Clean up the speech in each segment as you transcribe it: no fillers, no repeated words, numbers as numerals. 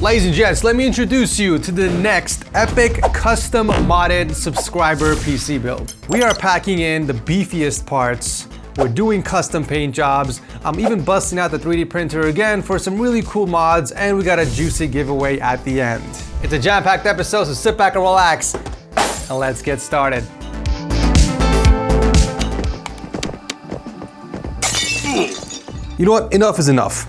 Ladies and gents, let me introduce you to the next epic custom modded subscriber PC build. We are packing in the beefiest parts. We're doing custom paint jobs. I'm even busting out the 3D printer again for some really cool mods, and we got a juicy giveaway at the end. It's a jam-packed episode, so sit back and relax, and let's get started. You know what? Enough is enough.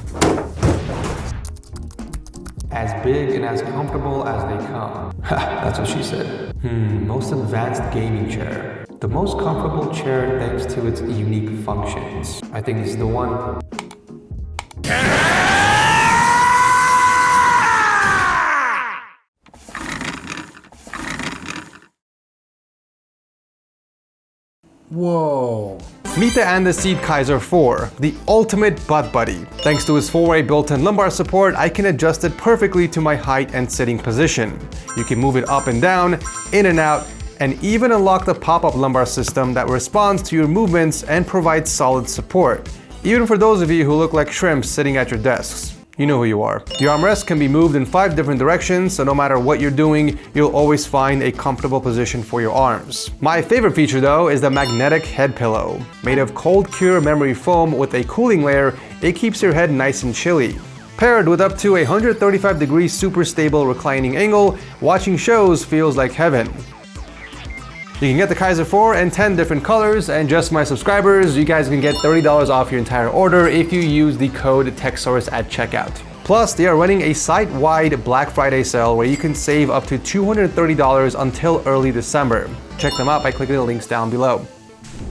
As big and as comfortable as they come. That's what she said. Most advanced gaming chair. The most comfortable chair thanks to its unique functions. I think this is the one. Whoa. Meet the AndaSeat Kaiser 4, the ultimate butt buddy. Thanks to its 4-way built-in lumbar support, I can adjust it perfectly to my height and sitting position. You can move it up and down, in and out, and even unlock the pop-up lumbar system that responds to your movements and provides solid support. Even for those of you who look like shrimps sitting at your desks. You know who you are. The armrest can be moved in 5 different directions, so no matter what you're doing, you'll always find a comfortable position for your arms. My favorite feature though is the magnetic head pillow. Made of cold cure memory foam with a cooling layer, it keeps your head nice and chilly. Paired with up to a 135-degree super stable reclining angle, watching shows feels like heaven. You can get the Kaiser 4 in 10 different colors, and just my subscribers, you guys can get $30 off your entire order if you use the code TechSource at checkout. Plus, they are running a site-wide Black Friday sale where you can save up to $230 until early December. Check them out by clicking the links down below.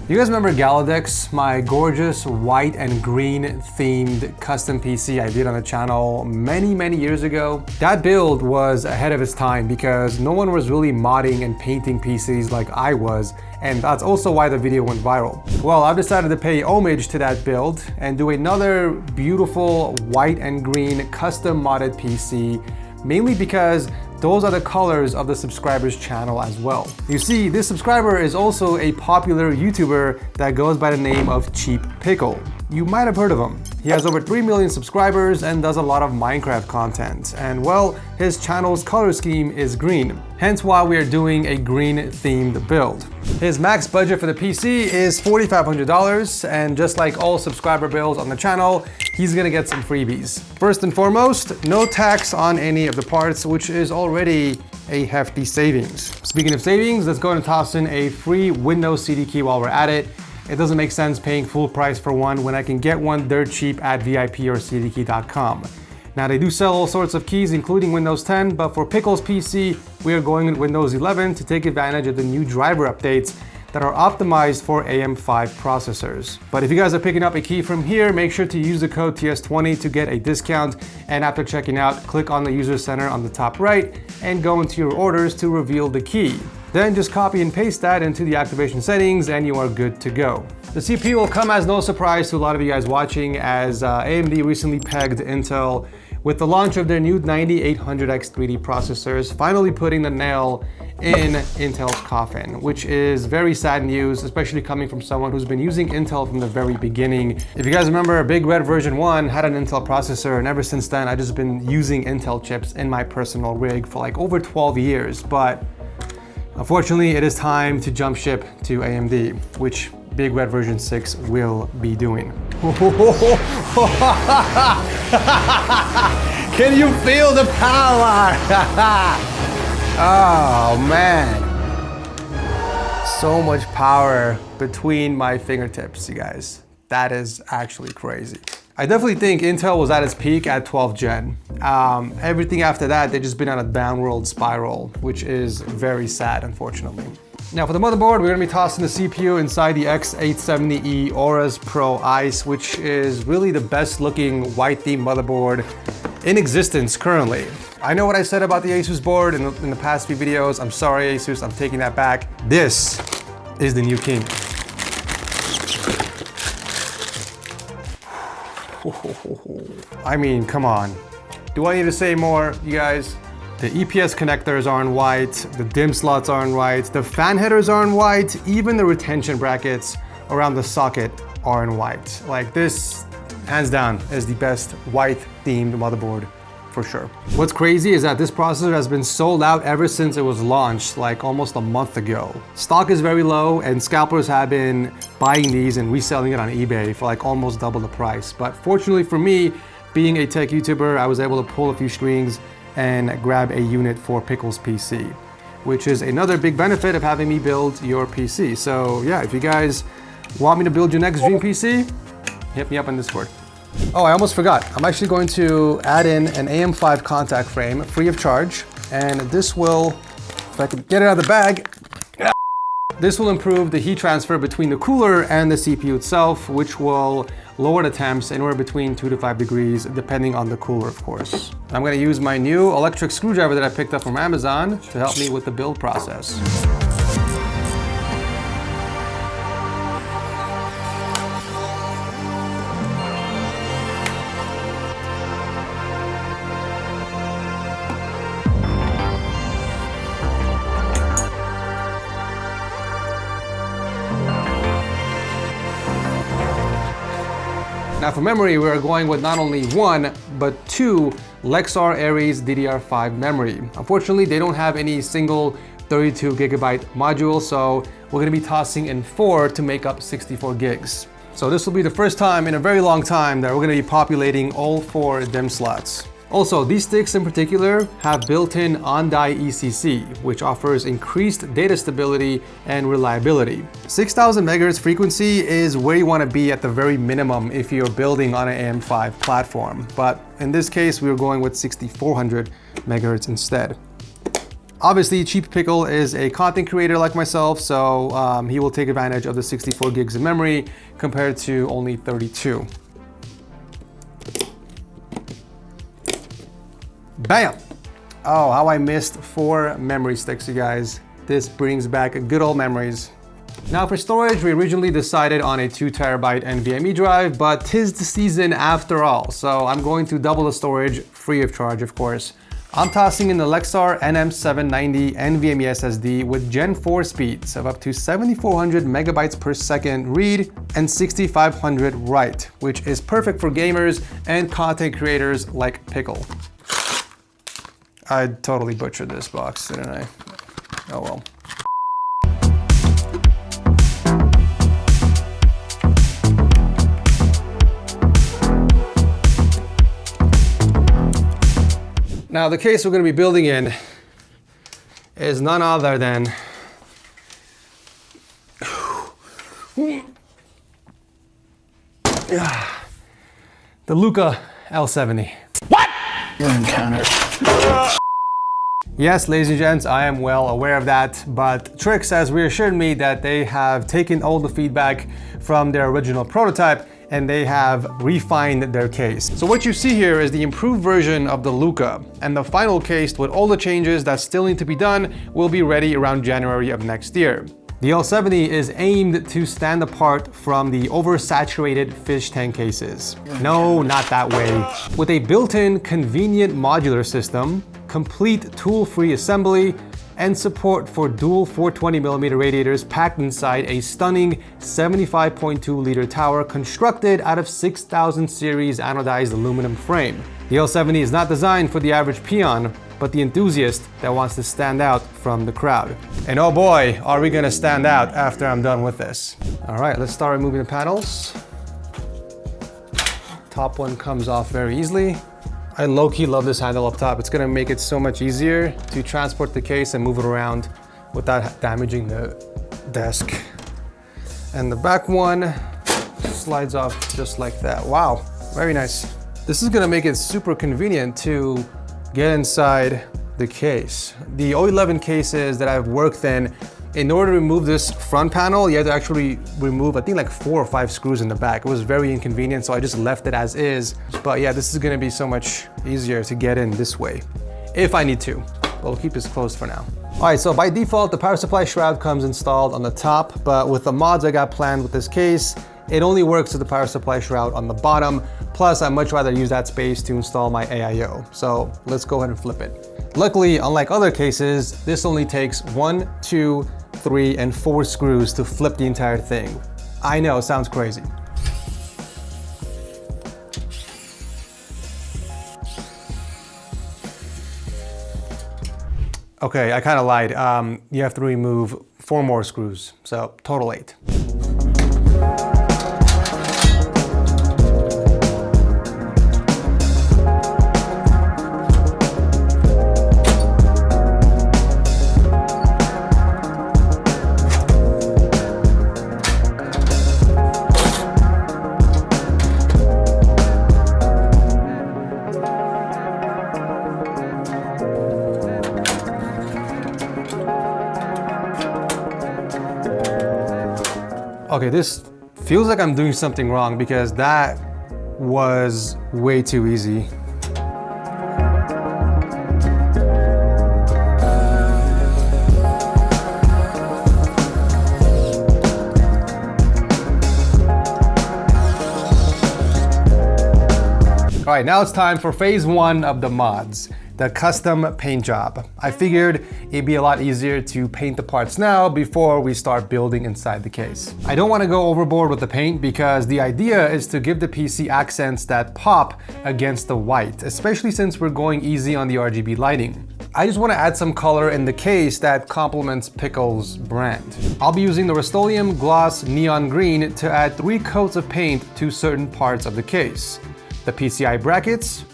You guys remember Galadex, my gorgeous white and green themed custom PC I did on the channel many years ago? That build was ahead of its time because no one was really modding and painting PCs like I was, and that's also why the video went viral. Well, I've decided to pay homage to that build and do another beautiful white and green custom modded PC, mainly because those are the colors of the subscriber's channel as well. You see, this subscriber is also a popular YouTuber that goes by the name of Cheap Pickle. You might have heard of him. He has over 3 million subscribers and does a lot of Minecraft content. And well, his channel's color scheme is green. Hence why we are doing a green themed build. His max budget for the PC is $4,500, and just like all subscriber builds on the channel, he's gonna get some freebies. First and foremost, no tax on any of the parts, which is already a hefty savings. Speaking of savings, let's go and toss in a free Windows CD key while we're at it. It doesn't make sense paying full price for one when I can get one dirt cheap at VIP or cdkey.com. Now they do sell all sorts of keys including Windows 10, but for Pickle's PC, we are going with Windows 11 to take advantage of the new driver updates that are optimized for AM5 processors. But if you guys are picking up a key from here, make sure to use the code TS20 to get a discount, and after checking out, click on the user center on the top right and go into your orders to reveal the key. Then just copy and paste that into the activation settings and you are good to go. The CPU will come as no surprise to a lot of you guys watching, as AMD recently pegged Intel with the launch of their new 9800X 3D processors, finally putting the nail in Intel's coffin, which is very sad news, especially coming from someone who's been using Intel from the very beginning. If you guys remember, Big Red version 1 had an Intel processor, and ever since then, I've just been using Intel chips in my personal rig for like over 12 years, but unfortunately, it is time to jump ship to AMD, which Big Red version 6 will be doing. Can you feel the power? Oh man. So much power between my fingertips, you guys. That is actually crazy. I definitely think Intel was at its peak at 12th gen. Everything after that, they've just been on a downward spiral, which is very sad, unfortunately. Now for the motherboard, we're gonna be tossing the CPU inside the X870E Aorus Pro Ice, which is really the best looking white themed motherboard in existence currently. I know what I said about the Asus board in the past few videos. I'm sorry, Asus, I'm taking that back. This is the new king. I mean, come on. Do I need to say more, you guys? The EPS connectors aren't white, the DIMM slots aren't white, the fan headers aren't white, even the retention brackets around the socket aren't white. Like this, hands down, is the best white themed motherboard for sure. What's crazy is that this processor has been sold out ever since it was launched, like almost a month ago. Stock is very low and scalpers have been buying these and reselling it on eBay for like almost double the price. But fortunately for me, being a tech YouTuber, I was able to pull a few strings and grab a unit for Pickle's PC, which is another big benefit of having me build your PC. So yeah, if you guys want me to build your next dream PC, hit me up on Discord. Oh, I almost forgot. I'm actually going to add in an AM5 contact frame free of charge. And this will, if I can get it out of the bag, this will improve the heat transfer between the cooler and the CPU itself, which will lower the temps anywhere between 2 to 5 degrees, depending on the cooler, of course. I'm gonna use my new electric screwdriver that I picked up from Amazon to help me with the build process. Now for memory, we're going with not only one, but two Lexar Aries DDR5 memory. Unfortunately, they don't have any single 32 gigabyte module, so we're gonna be tossing in 4 to make up 64 gigs. So this will be the first time in a very long time that we're gonna be populating all 4 DIMM slots. Also, these sticks in particular have built-in on-die ECC, which offers increased data stability and reliability. 6000 megahertz frequency is where you want to be at the very minimum if you're building on an AM5 platform. But in this case, we're going with 6400 megahertz instead. Obviously, Cheap Pickle is a content creator like myself, so he will take advantage of the 64 gigs of memory compared to only 32. Bam! Oh, how I missed 4 memory sticks, you guys. This brings back good old memories. Now for storage, we originally decided on a 2 terabyte NVMe drive, but 'tis the season after all, so I'm going to double the storage free of charge, of course. I'm tossing in the Lexar NM790 NVMe SSD with Gen 4 speeds of up to 7400 megabytes per second read and 6500 write, which is perfect for gamers and content creators like Pickle. I totally butchered this box, didn't I? Oh well. Now the case we're going to be building in is none other than the Luca L70. What? You're encountered. Yes, ladies and gents, I am well aware of that, but Trix has reassured me that they have taken all the feedback from their original prototype and they have refined their case. So what you see here is the improved version of the Luca, and the final case with all the changes that still need to be done will be ready around January of next year. The L70 is aimed to stand apart from the oversaturated fish tank cases. No, not that way. With a built-in convenient modular system, complete tool-free assembly, and support for dual 420mm radiators packed inside a stunning 75.2 liter tower constructed out of 6000 series anodized aluminum frame. The L70 is not designed for the average peon, but the enthusiast that wants to stand out from the crowd. And oh boy, are we gonna stand out after I'm done with this. All right, let's start removing the panels. Top one comes off very easily. I low-key love this handle up top. It's gonna make it so much easier to transport the case and move it around without damaging the desk. And the back one slides off just like that. Wow, very nice. This is gonna make it super convenient to get inside the case. The 011 cases that I've worked in order to remove this front panel, you had to actually remove, I think, like 4 or 5 screws in the back. It was very inconvenient, so I just left it as is. But yeah, this is gonna be so much easier to get in this way, if I need to. But we'll keep this closed for now. All right, so by default, the power supply shroud comes installed on the top, but with the mods I got planned with this case, it only works with the power supply shroud on the bottom. Plus, I'd much rather use that space to install my AIO. So let's go ahead and flip it. Luckily, unlike other cases, this only takes 1, 2, 3, and 4 screws to flip the entire thing. I know, it sounds crazy. Okay, I kind of lied. You have to remove 4 more screws, so total 8. Okay, this feels like I'm doing something wrong because that was way too easy. All right, now it's time for phase 1 of the mods, the custom paint job. I figured it'd be a lot easier to paint the parts now before we start building inside the case. I don't want to go overboard with the paint because the idea is to give the PC accents that pop against the white, especially since we're going easy on the RGB lighting. I just want to add some color in the case that complements Pickle's brand. I'll be using the Rust-Oleum Gloss Neon Green to add 3 coats of paint to certain parts of the case. The PCI brackets,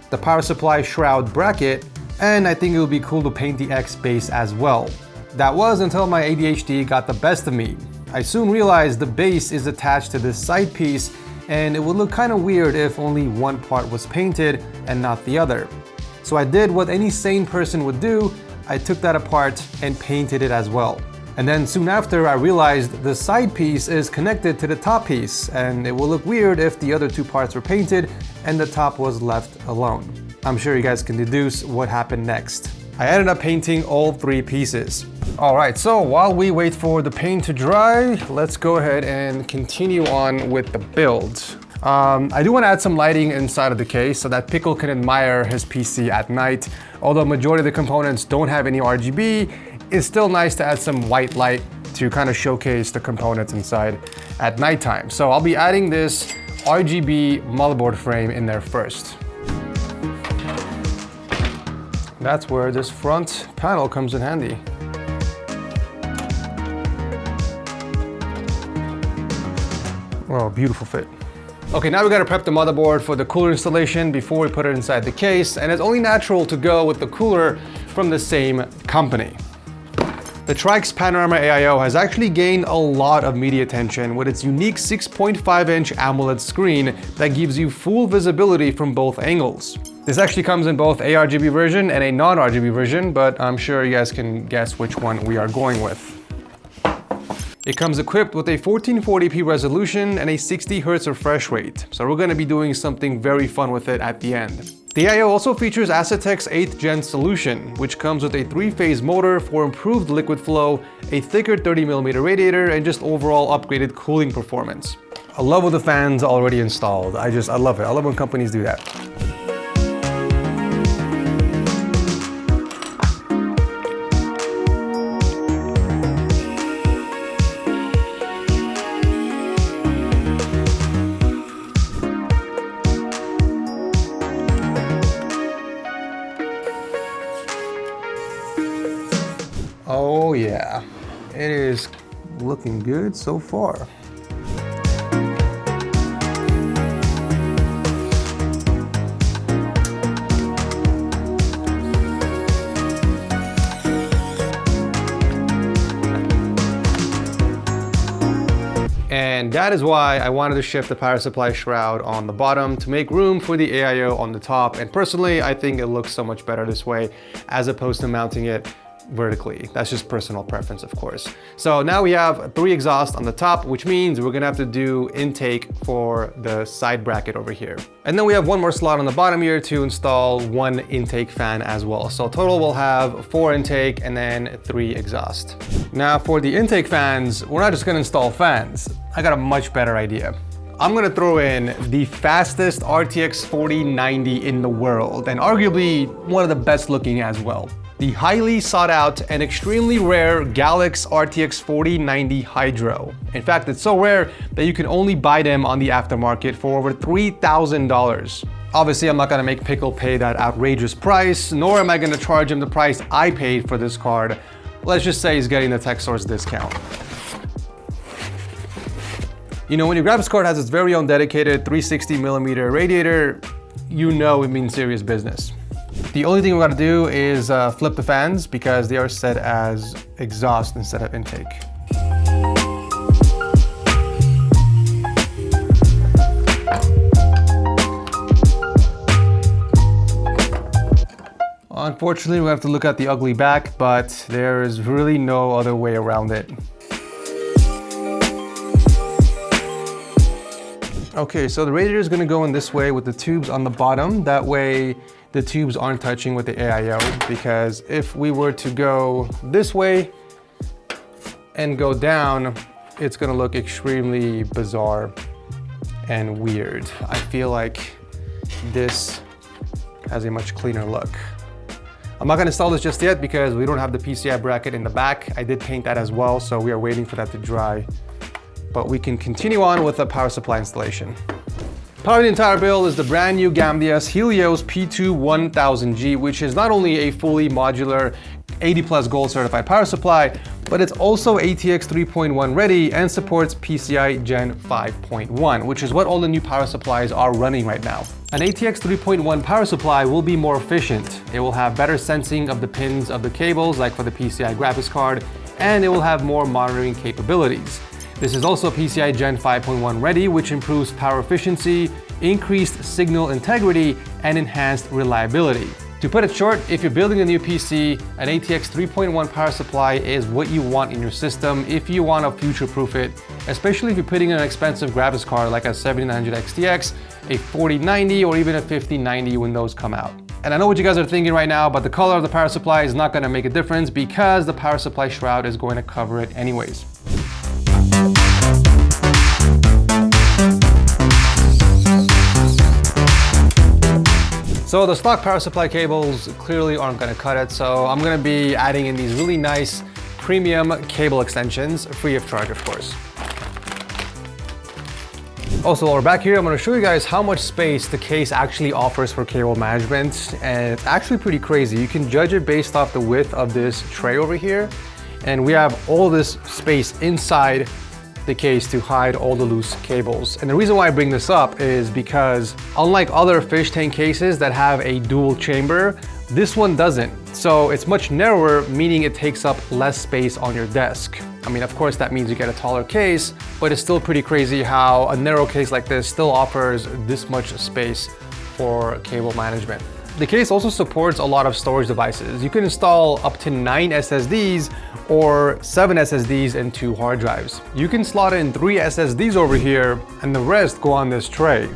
the power supply shroud bracket, and I think it would be cool to paint the X base as well. That was until my ADHD got the best of me. I soon realized the base is attached to this side piece and it would look kind of weird if only one part was painted and not the other. So I did what any sane person would do, I took that apart and painted it as well. And then soon after I realized the side piece is connected to the top piece and it will look weird if the other 2 parts were painted and the top was left alone. I'm sure you guys can deduce what happened next. I ended up painting all 3 pieces. All right, so while we wait for the paint to dry, let's go ahead and continue on with the build. I do want to add some lighting inside of the case so that Pickle can admire his PC at night. Although majority of the components don't have any RGB, it's still nice to add some white light to kind of showcase the components inside at nighttime. So I'll be adding this RGB motherboard frame in there first. That's where this front panel comes in handy. Oh, beautiful fit. Okay, now we gotta prep the motherboard for the cooler installation before we put it inside the case, and it's only natural to go with the cooler from the same company. The Trike's Panorama AIO has actually gained a lot of media attention with its unique 6.5-inch AMOLED screen that gives you full visibility from both angles. This actually comes in both a RGB version and a non-RGB version, but I'm sure you guys can guess which one we are going with. It comes equipped with a 1440p resolution and a 60 Hz refresh rate, so we're going to be doing something very fun with it at the end. The AIO also features Asetek's 8th gen solution, which comes with a 3-phase motor for improved liquid flow, a thicker 30mm radiator, and just overall upgraded cooling performance. I love with the fans already installed. I love it. I love when companies do that. Oh yeah, it is looking good so far. And that is why I wanted to shift the power supply shroud on the bottom to make room for the AIO on the top. And personally, I think it looks so much better this way as opposed to mounting it vertically. That's just personal preference, of course. So now we have 3 exhausts on the top, which means we're gonna have to do intake for the side bracket over here. And then we have 1 more slot on the bottom here to install 1 intake fan as well. So total we'll have 4 intake and then 3 exhaust. Now for the intake fans, we're not just gonna install fans. I got a much better idea. I'm gonna throw in the fastest RTX 4090 in the world, and arguably one of the best looking as well. The highly sought out and extremely rare Galax RTX 4090 Hydro. In fact, it's so rare that you can only buy them on the aftermarket for over $3,000. Obviously, I'm not gonna make Pickle pay that outrageous price, nor am I gonna charge him the price I paid for this card. Let's just say he's getting the TechSource discount. You know, when your graphics card has its very own dedicated 360mm radiator, you know it means serious business. The only thing we gotta do is flip the fans because they are set as exhaust instead of intake. Unfortunately, we have to look at the ugly back, but there is really no other way around it. Okay, so the radiator is going to go in this way with the tubes on the bottom. That way the tubes aren't touching with the AIO, because if we were to go this way and go down, it's going to look extremely bizarre and weird. I feel like this has a much cleaner look. I'm not going to install this just yet because we don't have the PCI bracket in the back. I did paint that as well, so we are waiting for that to dry. But we can continue on with the power supply installation. Powering the entire build is the brand new Gambia's Helios P2-1000G, which is not only a fully modular 80+ gold certified power supply, but it's also ATX 3.1 ready and supports PCI Gen 5.1, which is what all the new power supplies are running right now. An ATX 3.1 power supply will be more efficient. It will have better sensing of the pins of the cables, like for the PCI graphics card, and it will have more monitoring capabilities. This is also PCI Gen 5.1 ready, which improves power efficiency, increased signal integrity, and enhanced reliability. To put it short, if you're building a new PC, an ATX 3.1 power supply is what you want in your system if you want to future-proof it, especially if you're putting in an expensive graphics card like a 7900 XTX, a 4090, or even a 5090 when those come out. And I know what you guys are thinking right now, but the color of the power supply is not going to make a difference because the power supply shroud is going to cover it anyways. So the stock power supply cables clearly aren't going to cut it, so I'm going to be adding in these really nice premium cable extensions, free of charge of course. Also, while we're back here, I'm going to show you guys how much space the case actually offers for cable management, and it's actually pretty crazy. You can judge it based off the width of this tray over here, and we have all this space inside the case to hide all the loose cables. And the reason why I bring this up is because unlike other fish tank cases that have a dual chamber, this one doesn't. So it's much narrower, meaning it takes up less space on your desk. I mean, of course, that means you get a taller case, but it's still pretty crazy how a narrow case like this still offers this much space for cable management. The case also supports a lot of storage devices. You can install up to 9 SSDs or 7 SSDs and 2 hard drives. You can slot in 3 SSDs over here and the rest go on this tray.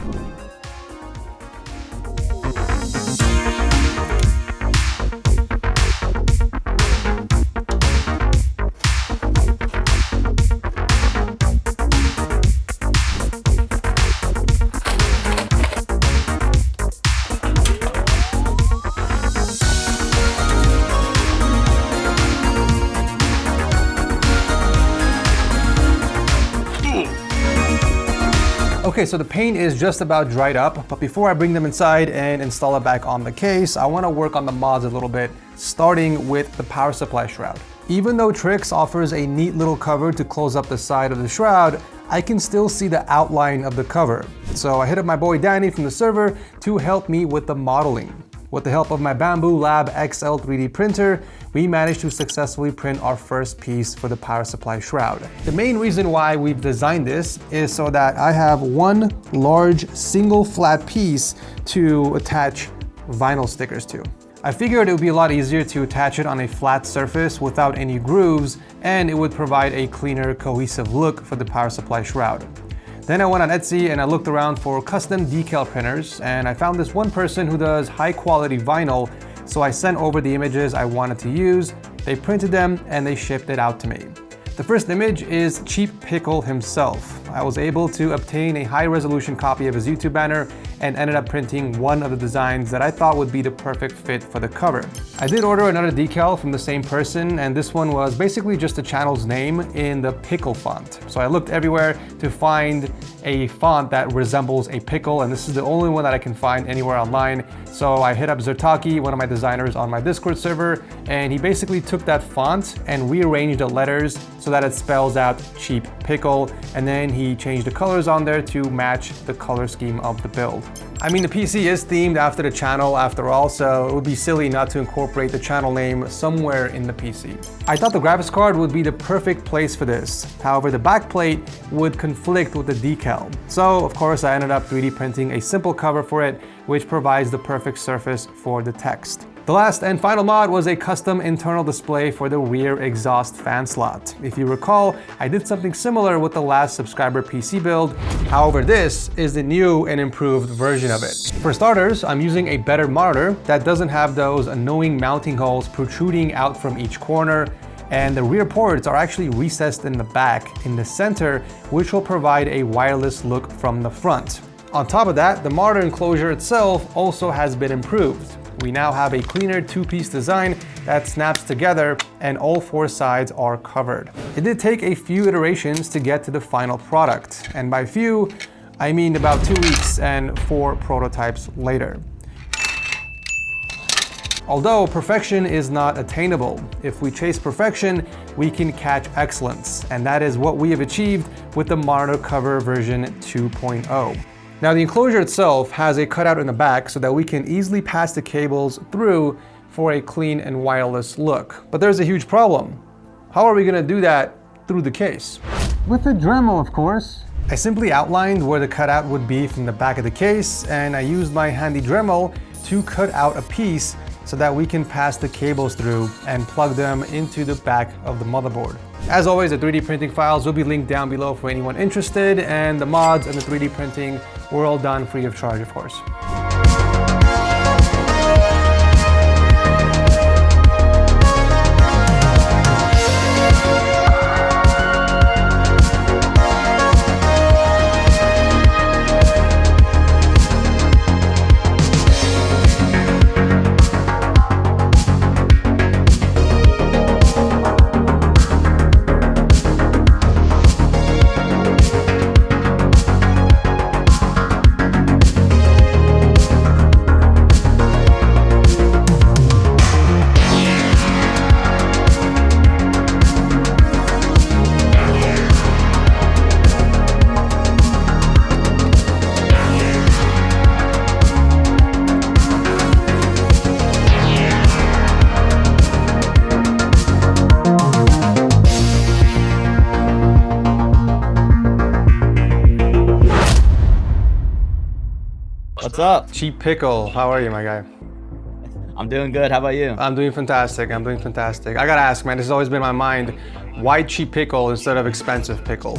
Okay, so the paint is just about dried up, but before I bring them inside and install it back on the case, I want to work on the mods a little bit, starting with the power supply shroud. Even though Trix offers a neat little cover to close up the side of the shroud, I can still see the outline of the cover. So I hit up my boy Danny from the server to help me with the modeling. With the help of my Bamboo Lab XL 3D printer, we managed to successfully print our first piece for the power supply shroud. The main reason why we've designed this is so that I have one large single flat piece to attach vinyl stickers to. I figured it would be a lot easier to attach it on a flat surface without any grooves, and it would provide a cleaner, cohesive look for the power supply shroud. Then I went on Etsy and I looked around for custom decal printers, and I found this one person who does high quality vinyl, so I sent over the images I wanted to use, they printed them, and they shipped it out to me. The first image is Cheap Pickle himself. I was able to obtain a high resolution copy of his YouTube banner, and ended up printing one of the designs that I thought would be the perfect fit for the cover. I did order another decal from the same person, and this one was basically just the channel's name in the Pickle font. So I looked everywhere to find a font that resembles a pickle, and this is the only one that I can find anywhere online. So I hit up Zertaki, one of my designers on my Discord server, and he basically took that font and rearranged the letters so that it spells out cheap pickle, and then he changed the colors on there to match the color scheme of the build. I mean, the PC is themed after the channel after all, so it would be silly not to incorporate the channel name somewhere in the PC. I thought the graphics card would be the perfect place for this. However, the backplate would conflict with the decal. So, of course, I ended up 3D printing a simple cover for it, which provides the perfect surface for the text. The last and final mod was a custom internal display for the rear exhaust fan slot. If you recall, I did something similar with the last subscriber PC build. However, this is the new and improved version of it. For starters, I'm using a better monitor that doesn't have those annoying mounting holes protruding out from each corner, and the rear ports are actually recessed in the back in the center, which will provide a wireless look from the front. On top of that, the monitor enclosure itself also has been improved. We now have a cleaner two-piece design that snaps together and all four sides are covered. It did take a few iterations to get to the final product, and by few, I mean about 2 weeks and 4 prototypes later. Although perfection is not attainable, if we chase perfection, we can catch excellence, and that is what we have achieved with the monitor cover version 2.0. Now, the enclosure itself has a cutout in the back so that we can easily pass the cables through for a clean and wireless look. But there's a huge problem. How are we gonna do that through the case? With a Dremel, of course. I simply outlined where the cutout would be from the back of the case, and I used my handy Dremel to cut out a piece so that we can pass the cables through and plug them into the back of the motherboard. As always, the 3D printing files will be linked down below for anyone interested, and the mods and the 3D printing were all done free of charge, of course. What's up? Cheap Pickle, how are you, my guy? I'm doing good. How about you? I'm doing fantastic. I gotta ask, man, this has always been in my mind. Why cheap pickle instead of expensive pickle?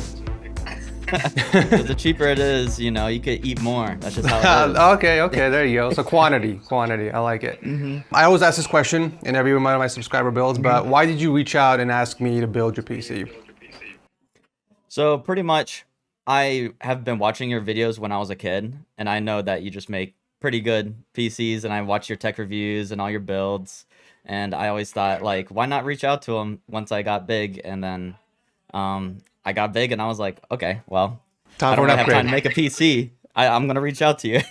The cheaper it is, you know, you could eat more. That's just how it is. Okay, there you go. So quantity, I like it. I always ask this question in every one of my subscriber builds, but why did you reach out and ask me to build your PC? So pretty much, I have been watching your videos when I was a kid, and I know that you just make pretty good PCs, and I watch your tech reviews and all your builds, and I always thought, like, why not reach out to them once I got big? And then I got big, and I was like, okay, well, I don't really have time to make a PC. I'm going to reach out to you.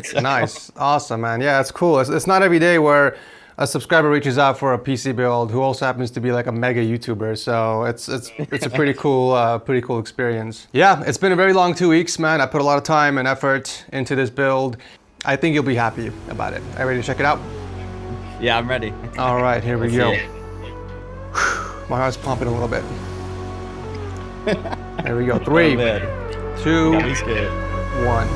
So. Nice. Awesome, man. Yeah, it's cool. It's not every day where a subscriber reaches out for a PC build who also happens to be like a mega YouTuber. So it's a pretty cool experience. Yeah, it's been a very long 2 weeks, man. I put a lot of time and effort into this build. I think you'll be happy about it. Are you ready to check it out? Yeah, I'm ready. All right, here we go. My heart's pumping a little bit. There we go. 3, 2, 1.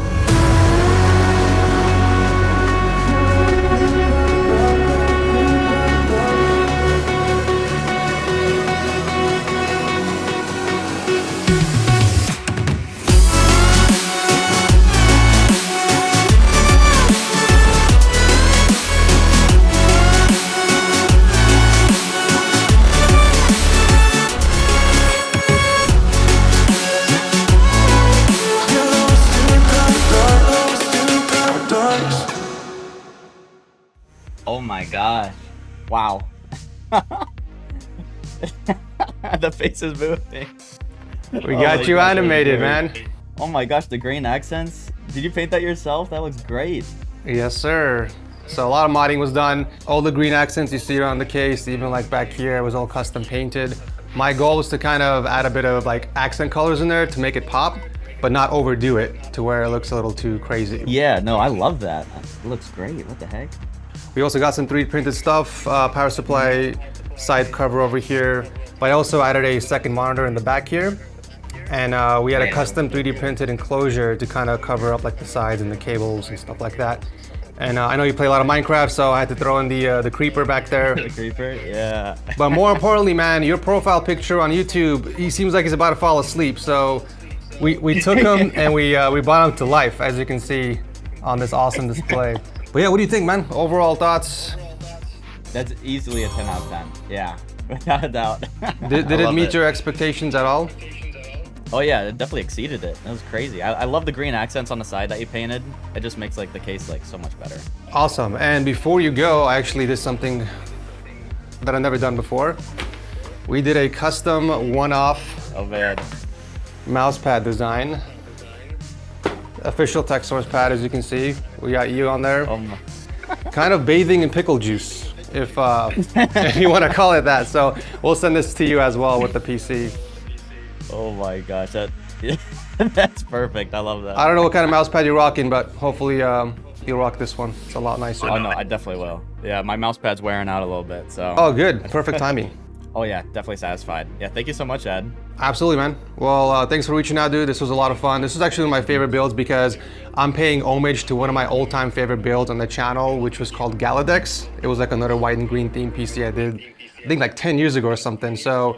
my gosh. Wow. The face is moving. We got you animated, man. Oh my gosh, the green accents. Did you paint that yourself? That looks great. Yes, sir. So a lot of modding was done. All the green accents you see around the case, even like back here, it was all custom painted. My goal was to kind of add a bit of like accent colors in there to make it pop, but not overdo it to where it looks a little too crazy. Yeah, no, I love that. It looks great. What the heck? We also got some 3D printed stuff, power supply, side cover over here. But I also added a second monitor in the back here. And we had a custom 3D printed enclosure to kind of cover up like the sides and the cables and stuff like that. And I know you play a lot of Minecraft, so I had to throw in the creeper back there. The creeper, yeah. But more importantly, man, your profile picture on YouTube, he seems like he's about to fall asleep. So we took him and we brought him to life, as you can see on this awesome display. But yeah, what do you think, man? Overall thoughts? That's easily a 10 out of 10. Yeah, without a doubt. Did it meet your expectations at all? Oh yeah, it definitely exceeded it. That was crazy. I love the green accents on the side that you painted. It just makes like the case like so much better. Awesome. And before you go, I actually did something that I've never done before. We did a custom one-off mouse pad design. Official TechSource pad, as you can see. We got you on there. Kind of bathing in pickle juice, if you want to call it that. So we'll send this to you as well with the PC. Oh my gosh, that's perfect. I love that. I don't know what kind of mouse pad you're rocking, but hopefully you'll rock this one. It's a lot nicer. Oh no, I definitely will. Yeah, my mouse pad's wearing out a little bit, so. Oh good, perfect timing. Oh yeah, definitely satisfied. Yeah, thank you so much, Ed. Absolutely, man. Well, thanks for reaching out, dude. This was a lot of fun. This was actually one of my favorite builds because I'm paying homage to one of my all-time favorite builds on the channel, which was called Galadex. It was like another white and green theme PC I did, I think like 10 years ago or something. So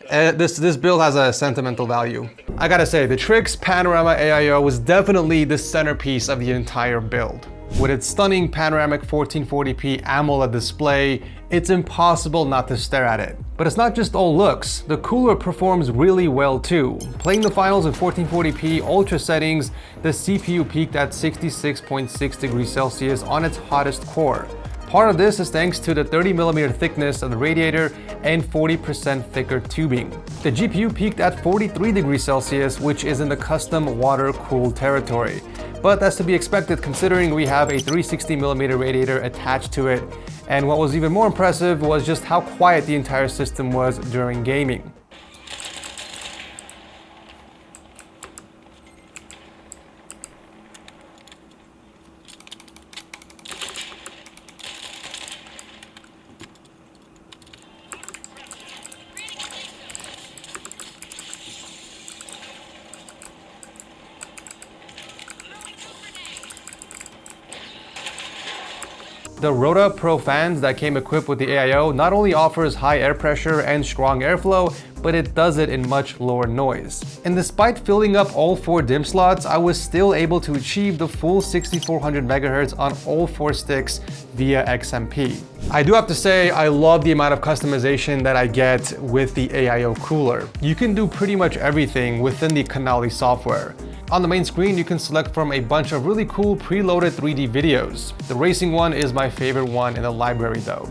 this build has a sentimental value. I gotta say, the Trix Panorama AIO was definitely the centerpiece of the entire build. With its stunning panoramic 1440p AMOLED display, it's impossible not to stare at it. But it's not just all looks, the cooler performs really well too. Playing the finals in 1440p ultra settings, the CPU peaked at 66.6 degrees Celsius on its hottest core. Part of this is thanks to the 30mm thickness of the radiator and 40% thicker tubing. The GPU peaked at 43 degrees Celsius, which is in the custom water-cooled territory. But that's to be expected considering we have a 360mm radiator attached to it. And what was even more impressive was just how quiet the entire system was during gaming. The Rota Pro fans that came equipped with the AIO not only offers high air pressure and strong airflow, but it does it in much lower noise. And despite filling up all 4 DIMM slots, I was still able to achieve the full 6400 MHz on all 4 sticks via XMP. I do have to say, I love the amount of customization that I get with the AIO cooler. You can do pretty much everything within the Canali software. On the main screen, you can select from a bunch of really cool preloaded 3D videos. The racing one is my favorite one in the library though.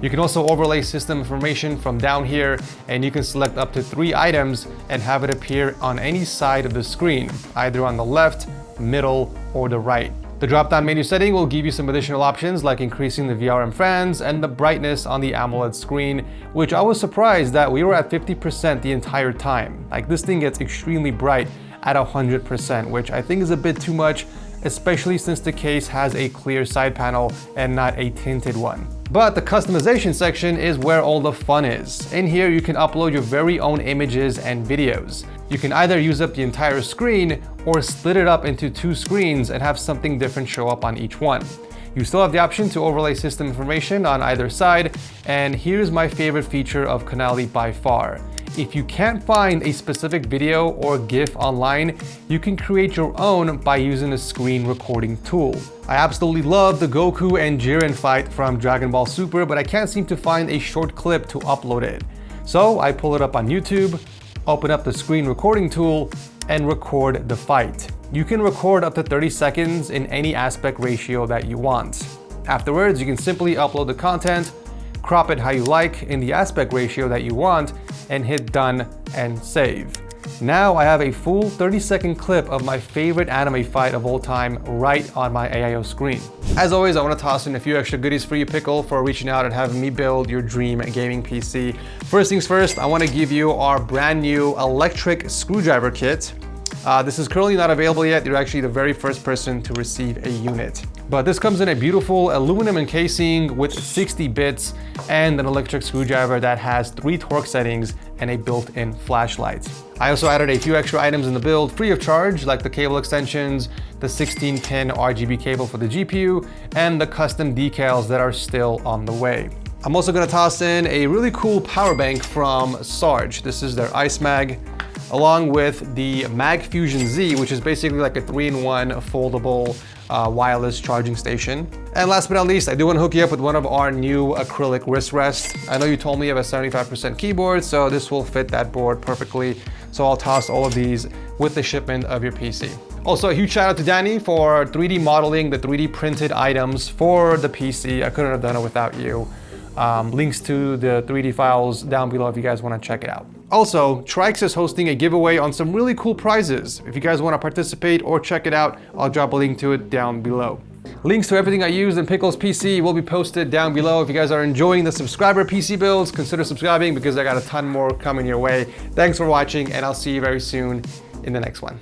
You can also overlay system information from down here, and you can select up to 3 items and have it appear on any side of the screen, either on the left, middle, or the right. The drop-down menu setting will give you some additional options like increasing the VRM fans and the brightness on the AMOLED screen, which I was surprised that we were at 50% the entire time. Like, this thing gets extremely bright at 100%, which I think is a bit too much, especially since the case has a clear side panel and not a tinted one. But the customization section is where all the fun is. In here, you can upload your very own images and videos. You can either use up the entire screen or split it up into 2 screens and have something different show up on each one. You still have the option to overlay system information on either side, and here's my favorite feature of Canali by far. If you can't find a specific video or GIF online, you can create your own by using a screen recording tool. I absolutely love the Goku and Jiren fight from Dragon Ball Super, but I can't seem to find a short clip to upload it. So I pull it up on YouTube, open up the screen recording tool, and record the fight. You can record up to 30 seconds in any aspect ratio that you want. Afterwards, you can simply upload the content, crop it how you like in the aspect ratio that you want, and hit done and save. Now I have a full 30-second clip of my favorite anime fight of all time right on my AIO screen. As always, I want to toss in a few extra goodies for you, Pickle, for reaching out and having me build your dream gaming PC. First things first, I want to give you our brand new electric screwdriver kit. This is currently not available yet. You're actually the very first person to receive a unit. But this comes in a beautiful aluminum encasing with 60 bits and an electric screwdriver that has 3 torque settings and a built-in flashlight. I also added a few extra items in the build free of charge, like the cable extensions, the 16-pin RGB cable for the GPU, and the custom decals that are still on the way. I'm also gonna toss in a really cool power bank from Sarge. This is their Ice Mag, along with the Mag Fusion Z, which is basically like a 3-in-1 foldable wireless charging station. And last but not least, I do want to hook you up with one of our new acrylic wrist rests. I know you told me you have a 75% keyboard, so this will fit that board perfectly. So I'll toss all of these with the shipment of your PC. Also, a huge shout out to Danny for 3D modeling the 3D printed items for the PC. I couldn't have done it without you. Links to the 3D files down below if you guys want to check it out. Also, Trikes is hosting a giveaway on some really cool prizes. If you guys want to participate or check it out, I'll drop a link to it down below. Links to everything I use in Pickle's PC will be posted down below. If you guys are enjoying the subscriber PC builds, consider subscribing because I got a ton more coming your way. Thanks for watching, and I'll see you very soon in the next one.